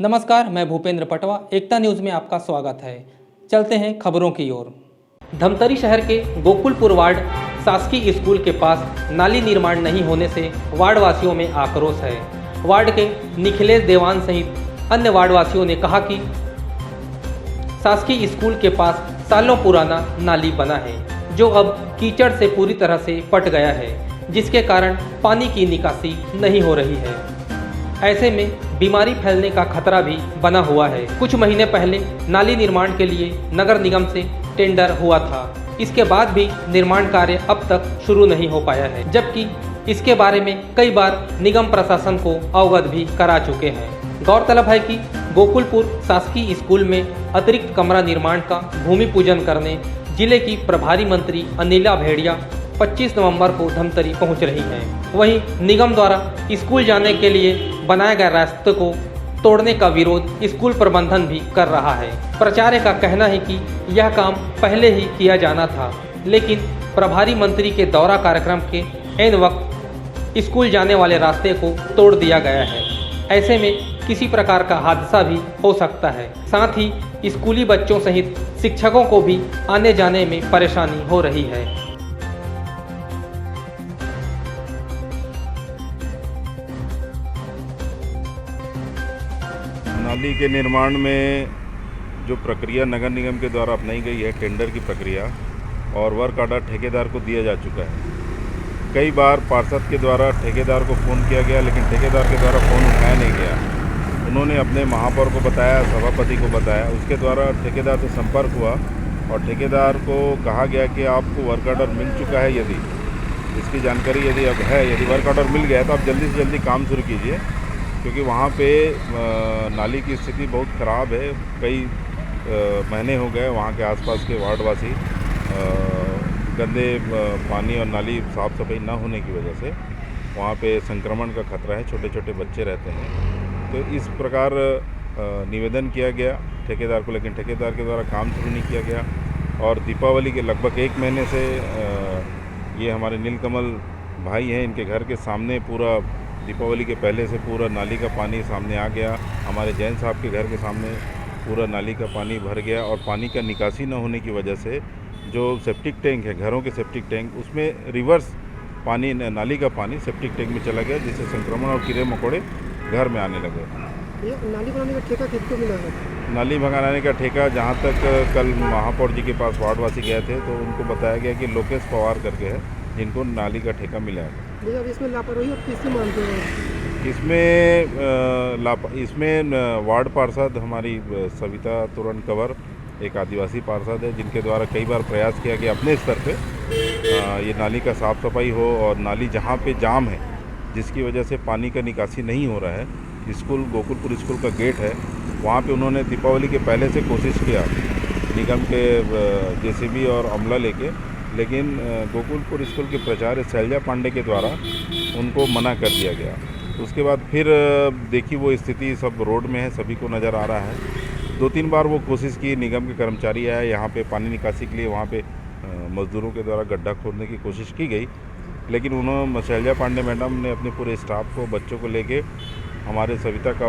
नमस्कार, मैं भूपेंद्र पटवा। एकता न्यूज़ में आपका स्वागत है। चलते हैं खबरों की ओर। धमतरी शहर के गोकुलपुर वार्ड शासकीय स्कूल के पास नाली निर्माण नहीं होने से वार्ड वासियों में आक्रोश है। वार्ड के निखिलेश देवान सहित अन्य वार्ड वासियों ने कहा कि शासकीय स्कूल के पास सालों पुराना नाली बना है, जो अब कीचड़ से पूरी तरह से पट गया है, जिसके कारण पानी की निकासी नहीं हो रही है। ऐसे में बीमारी फैलने का खतरा भी बना हुआ है। कुछ महीने पहले नाली निर्माण के लिए नगर निगम से टेंडर हुआ था। इसके बाद भी निर्माण कार्य अब तक शुरू नहीं हो पाया है, जबकि इसके बारे में कई बार निगम प्रशासन को अवगत भी करा चुके हैं। गौरतलब है कि गोकुलपुर शासकीय स्कूल में अतिरिक्त कमरा निर्माण का भूमि पूजन करने जिले की प्रभारी मंत्री अनिला भेड़िया 25 नवंबर को धमतरी पहुंच रही हैं। वहीं निगम द्वारा स्कूल जाने के लिए बनाए गए रास्ते को तोड़ने का विरोध स्कूल प्रबंधन भी कर रहा है। प्राचार्य का कहना है कि यह काम पहले ही किया जाना था, लेकिन प्रभारी मंत्री के दौरा कार्यक्रम के ऐन वक्त स्कूल जाने वाले रास्ते को तोड़ दिया गया है। ऐसे में किसी प्रकार का हादसा भी हो सकता है। साथ ही स्कूली बच्चों सहित शिक्षकों को भी आने जाने में परेशानी हो रही है। नाली के निर्माण में जो प्रक्रिया नगर निगम के द्वारा अपनाई गई है, टेंडर की प्रक्रिया, और वर्क ऑर्डर ठेकेदार को दिया जा चुका है। कई बार पार्षद के द्वारा ठेकेदार को फ़ोन किया गया, लेकिन ठेकेदार के द्वारा फ़ोन उठाया नहीं गया। उन्होंने अपने महापौर को बताया, सभापति को बताया, उसके द्वारा ठेकेदार से संपर्क हुआ और ठेकेदार को कहा गया कि आपको वर्क ऑर्डर मिल चुका है। यदि इसकी जानकारी यदि अब है, यदि वर्क ऑर्डर मिल गया है तो आप जल्दी से जल्दी काम शुरू कीजिए, क्योंकि वहाँ पे नाली की स्थिति बहुत ख़राब है। कई महीने हो गए वहाँ के आसपास के वार्डवासी गंदे पानी और नाली साफ़ सफाई ना होने की वजह से वहाँ पे संक्रमण का खतरा है, छोटे छोटे बच्चे रहते हैं। तो इस प्रकार निवेदन किया गया ठेकेदार को, लेकिन ठेकेदार के द्वारा काम शुरू नहीं किया गया। और दीपावली के लगभग 1 महीने से ये हमारे नीलकमल भाई हैं, इनके घर के सामने पूरा दीपावली के पहले से पूरा नाली का पानी सामने आ गया। हमारे जैन साहब के घर के सामने पूरा नाली का पानी भर गया, और पानी का निकासी न होने की वजह से जो सेप्टिक टैंक है, घरों के सेप्टिक टैंक, उसमें रिवर्स पानी, नाली का पानी सेप्टिक टैंक में चला गया, जिससे संक्रमण और कीड़े मकोड़े घर में आने लगे। ये नाली बनाने का ठेका किसको मिला है? नाली बनाने का ठेका, जहाँ तक कल महापौर जी के पास वार्डवासी गए थे तो उनको बताया गया कि लोकेश पवार करके है, जिनको नाली का ठेका मिला है। अब इसमें लापरवाही आप किससे मानते हैं? इसमें वार्ड पार्षद हमारी सविता तोरण कंवर, एक आदिवासी पार्षद है, जिनके द्वारा कई बार प्रयास किया गया अपने स्तर पे ये नाली का साफ़ सफाई हो, और नाली जहाँ पे जाम है, जिसकी वजह से पानी का निकासी नहीं हो रहा है, स्कूल गोकुलपुर स्कूल का गेट है, वहाँ पे उन्होंने दीपावली के पहले से कोशिश किया निगम के जेसीबी और अमला लेके, लेकिन गोकुलपुर स्कूल के प्राचार्य शैलजा पांडे के द्वारा उनको मना कर दिया गया। उसके बाद फिर देखी वो स्थिति सब रोड में है, सभी को नज़र आ रहा है। 2-3 बार वो कोशिश की, निगम के कर्मचारी आए यहाँ पे पानी निकासी के लिए, वहाँ पे मज़दूरों के द्वारा गड्ढा खोदने की कोशिश की गई, लेकिन उन्होंने शैलजा पांडे मैडम ने अपने पूरे स्टाफ को, बच्चों को लेके हमारे सविता का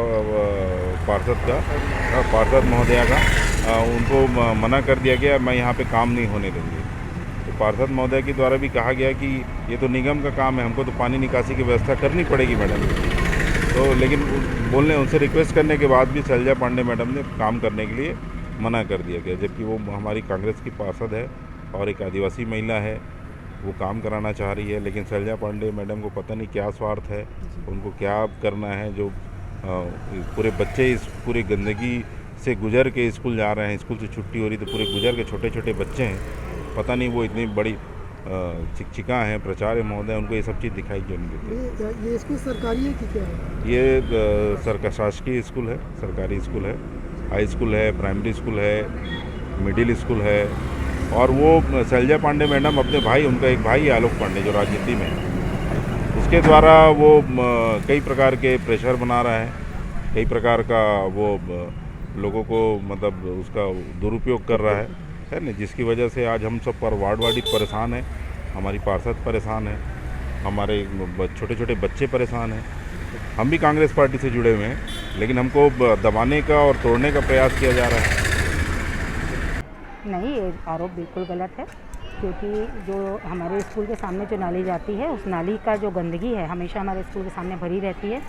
पार्षद महोदया का उनको मना कर दिया गया, मैं यहाँ पे काम नहीं होने दूँगी। तो पार्षद महोदय के द्वारा भी कहा गया कि ये तो निगम का काम है, हमको तो पानी निकासी की व्यवस्था करनी पड़ेगी मैडम। तो लेकिन उनसे रिक्वेस्ट करने के बाद भी शैलजा पांडे मैडम ने काम करने के लिए मना कर दिया गया, जबकि वो हमारी कांग्रेस की पार्षद है और एक आदिवासी महिला है, वो काम कराना चाह रही है। लेकिन शैलजा पांडे मैडम को पता नहीं क्या स्वार्थ है, उनको क्या करना है, जो पूरे बच्चे इस पूरी गंदगी से गुजर के स्कूल जा रहे हैं, स्कूल से छुट्टी हो रही तो पूरे गुजर के छोटे छोटे बच्चे हैं, पता नहीं वो इतनी बड़ी शिक्षिका हैं, प्राचार्य महोदय, उनको ये सब चीज़ दिखाई क्यों नहीं देती। ये स्कूल सरकारी है कि क्या है? ये सरकार शासकीय स्कूल है, सरकारी स्कूल है, हाई स्कूल है, प्राइमरी स्कूल है, मिडिल स्कूल है। और वो शैलजा पांडे मैडम अपने भाई, उनका एक भाई है आलोक पांडे, जो राजनीति में है, उसके द्वारा वो कई प्रकार के प्रेशर बना रहा है, कई प्रकार का वो लोगों को मतलब उसका दुरुपयोग कर रहा है ना, जिसकी वजह से आज हम सब पर वार्डवासी परेशान है, हमारी पार्षद परेशान है, हमारे छोटे छोटे बच्चे परेशान हैं। हम भी कांग्रेस पार्टी से जुड़े हुए हैं, लेकिन हमको दबाने का और तोड़ने का प्रयास किया जा रहा है। नहीं, ये आरोप बिल्कुल गलत है, क्योंकि जो हमारे स्कूल के सामने जो नाली जाती है, उस नाली का जो गंदगी है हमेशा हमारे स्कूल के सामने भरी रहती है,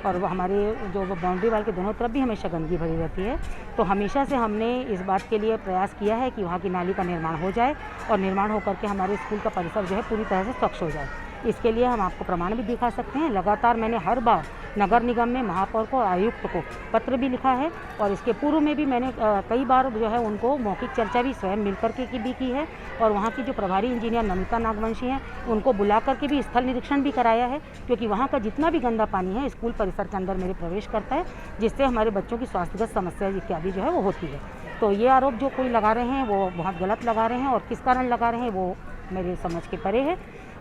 और वो हमारे जो बाउंड्री वाल के दोनों तरफ भी हमेशा गंदगी भरी रहती है। तो हमेशा से हमने इस बात के लिए प्रयास किया है कि वहाँ की नाली का निर्माण हो जाए, और निर्माण होकर के हमारे स्कूल का परिसर जो है पूरी तरह से स्वच्छ हो जाए। इसके लिए हम आपको प्रमाण भी दिखा सकते हैं। लगातार मैंने हर बार नगर निगम में महापौर को और आयुक्त को पत्र भी लिखा है, और इसके पूर्व में भी मैंने कई बार जो है उनको मौखिक चर्चा भी स्वयं मिल करके भी की है, और वहाँ की जो प्रभारी इंजीनियर नमिता नागवंशी हैं उनको बुला करके भी स्थल निरीक्षण भी कराया है, क्योंकि वहाँ का जितना भी गंदा पानी है स्कूल परिसर के अंदर मेरे प्रवेश करता है, जिससे हमारे बच्चों की स्वास्थ्यगत समस्या इत्यादि जो है वो होती है। तो ये आरोप जो कोई लगा रहे हैं वो बहुत गलत लगा रहे हैं, और किस कारण लगा रहे हैं वो मेरे समझ के परे है।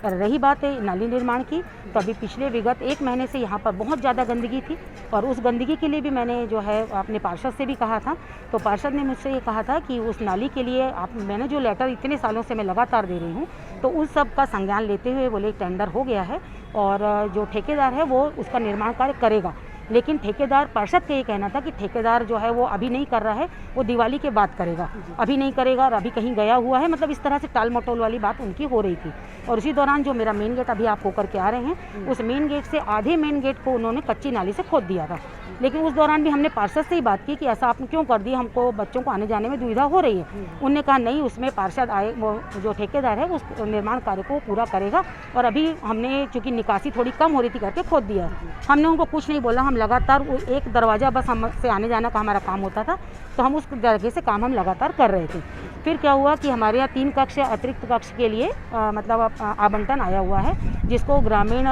और रही बात है नाली निर्माण की, तो अभी पिछले विगत 1 महीने से यहाँ पर बहुत ज़्यादा गंदगी थी, और उस गंदगी के लिए भी मैंने जो है अपने पार्षद से भी कहा था। तो पार्षद ने मुझसे ये कहा था कि उस नाली के लिए मैंने जो लेटर इतने सालों से मैं लगातार दे रही हूँ, तो उस सब का संज्ञान लेते हुए बोले टेंडर हो गया है, और जो ठेकेदार है वो उसका निर्माण कार्य करेगा। लेकिन ठेकेदार, पार्षद का ये कहना था कि ठेकेदार जो है वो अभी नहीं कर रहा है, वो दिवाली के बाद करेगा, अभी नहीं करेगा और अभी कहीं गया हुआ है, मतलब इस तरह से टाल मटोल वाली बात उनकी हो रही थी। और उसी दौरान जो मेरा मेन गेट अभी आप होकर के आ रहे हैं, उस मेन गेट से आधे मेन गेट को उन्होंने कच्ची नाली से खोद दिया था। लेकिन उस दौरान भी हमने पार्षद से ही बात की कि ऐसा आपने क्यों कर दिया, हमको बच्चों को आने जाने में दुविधा हो रही है। उन्होंने कहा नहीं, उसमें पार्षद आए, वो जो ठेकेदार है उस निर्माण कार्य को पूरा करेगा, और अभी हमने चूँकि निकासी थोड़ी कम हो रही थी करके खोद दिया। हमने उनको कुछ नहीं बोला, हम लगातार एक दरवाज़ा बस हमसे आने जाना का हमारा काम होता था, तो हम उस जगह से काम हम लगातार कर रहे थे। फिर क्या हुआ कि हमारे यहाँ 3 कक्ष अतिरिक्त कक्ष के लिए मतलब आवंटन आया हुआ है, जिसको ग्रामीण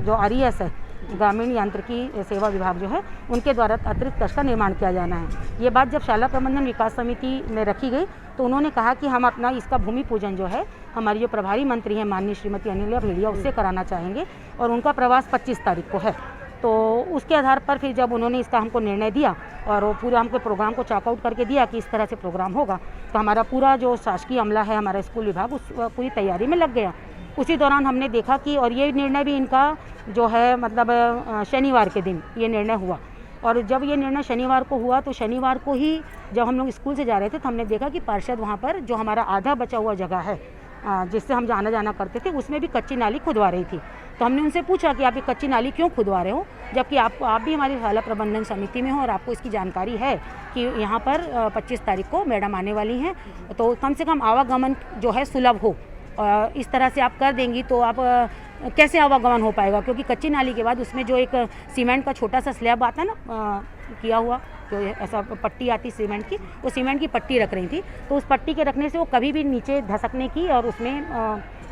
जो RES है, ग्रामीण यांत्रिकी सेवा विभाग जो है, उनके द्वारा अतिरिक्त कक्ष का निर्माण किया जाना है। ये बात जब शाला प्रबंधन विकास समिति में रखी गई, तो उन्होंने कहा कि हम अपना इसका भूमि पूजन जो है हमारी जो प्रभारी मंत्री हैं माननीय श्रीमती अनिला भेड़िया, उससे कराना चाहेंगे, और उनका प्रवास 25 तारीख को है। तो उसके आधार पर फिर जब उन्होंने इसका हमको निर्णय दिया और वो पूरा हमको प्रोग्राम को चॉकआउट करके दिया कि इस तरह से प्रोग्राम होगा, तो हमारा पूरा जो शासकीय अमला है, हमारा स्कूल विभाग उस पूरी तैयारी में लग गया। उसी दौरान हमने देखा कि, और ये निर्णय भी इनका जो है मतलब शनिवार के दिन ये निर्णय हुआ, और जब ये निर्णय शनिवार को हुआ, तो शनिवार को ही जब हम लोग स्कूल से जा रहे थे, तो हमने देखा कि पार्षद वहाँ पर जो हमारा आधा बचा हुआ जगह है जिससे हम आना जाना करते थे, उसमें भी कच्ची नाली खुदवा रही थी। तो हमने उनसे पूछा कि आप ये कच्ची नाली क्यों खुदवा रहे हो, जबकि आप भी हमारी शाला प्रबंधन समिति में हो और आपको इसकी जानकारी है कि यहाँ पर 25 तारीख को मैडम आने वाली हैं, तो कम से कम आवागमन जो है सुलभ हो। इस तरह से आप कर देंगी तो आप कैसे आवागमन हो पाएगा, क्योंकि कच्ची नाली के बाद उसमें जो एक सीमेंट का छोटा सा स्लैब आता है ना किया हुआ, तो ऐसा पट्टी आती सीमेंट की, वो सीमेंट की पट्टी रख रही थी, तो उस पट्टी के रखने से वो कभी भी नीचे धसकने की और उसमें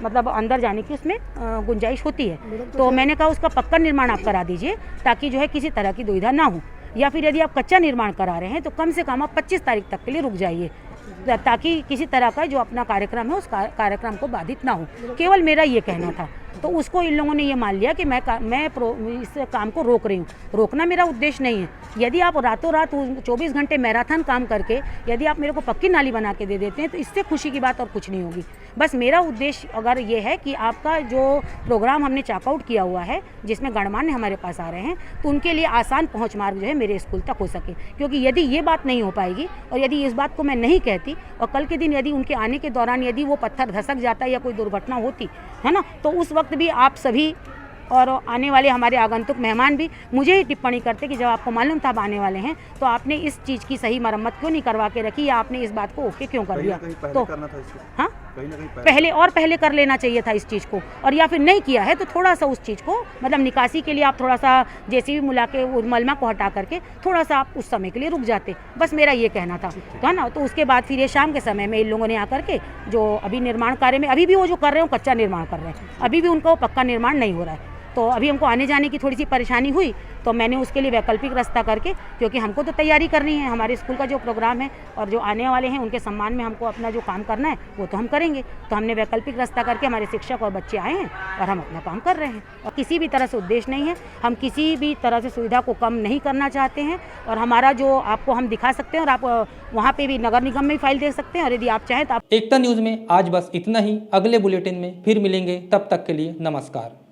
मतलब अंदर जाने की उसमें गुंजाइश होती है। तो मैंने कहा उसका पक्का निर्माण आप करा दीजिए, ताकि जो है किसी तरह की दुविधा ना हो, या फिर यदि आप कच्चा निर्माण करा रहे हैं तो कम से कम आप 25 तारीख तक के लिए रुक जाइए, ताकि किसी तरह का जो अपना कार्यक्रम है उस कार्यक्रम को बाधित ना हो। केवल मेरा ये कहना था। तो उसको इन लोगों ने ये मान लिया कि मैं इस काम को रोक रही हूँ। रोकना मेरा उद्देश्य नहीं है। यदि आप रातों रात 24 घंटे मैराथन काम करके यदि आप मेरे को पक्की नाली बना के दे देते हैं, तो इससे खुशी की बात और कुछ नहीं होगी। बस मेरा उद्देश्य अगर ये है कि आपका जो प्रोग्राम हमने चॉकआउट किया हुआ है, जिसमें गणमान्य हमारे पास आ रहे हैं, तो उनके लिए आसान पहुँच मार्ग जो है मेरे स्कूल तक हो सके। क्योंकि यदि ये बात नहीं हो पाएगी और यदि इस बात को मैं नहीं कहती और कल के दिन यदि उनके आने के दौरान यदि वो पत्थर धसक जाता या कोई दुर्घटना होती है ना, तो उस वक्त भी आप सभी और आने वाले हमारे आगंतुक मेहमान भी मुझे ही टिप्पणी करते कि जब आपको मालूम था आप आने वाले हैं, तो आपने इस चीज़ की सही मरम्मत क्यों नहीं करवा के रखी, या आपने इस बात को ओके क्यों कर दिया। तो हाँ, पहले कर लेना चाहिए था इस चीज़ को, और या फिर नहीं किया है तो थोड़ा सा उस चीज़ को मतलब निकासी के लिए आप थोड़ा सा JCB मिला के मलमा को हटा करके थोड़ा सा आप उस समय के लिए रुक जाते। बस मेरा ये कहना था ना। तो उसके बाद फिर ये शाम के समय में इन लोगों ने आकर के जो अभी निर्माण कार्य में अभी भी वो जो कर रहे हैं कच्चा निर्माण कर रहे हैं, अभी भी उनका वो पक्का निर्माण नहीं हो रहा है। तो अभी हमको आने जाने की थोड़ी सी परेशानी हुई, तो मैंने उसके लिए वैकल्पिक रास्ता करके, क्योंकि हमको तो तैयारी करनी है, हमारे स्कूल का जो प्रोग्राम है और जो आने वाले हैं उनके सम्मान में हमको अपना जो काम करना है वो तो हम करेंगे। तो हमने वैकल्पिक रास्ता करके हमारे शिक्षक और बच्चे आए हैं और हम अपना काम कर रहे हैं, और किसी भी तरह से उद्देश्य नहीं है, हम किसी भी तरह से सुविधा को कम नहीं करना चाहते हैं। और हमारा जो आपको हम दिखा सकते हैं, और आप वहाँ पर भी नगर निगम में फाइल दे सकते हैं, और यदि आप चाहें तो आप। एकता न्यूज़ में आज बस इतना ही। अगले बुलेटिन में फिर मिलेंगे, तब तक के लिए नमस्कार।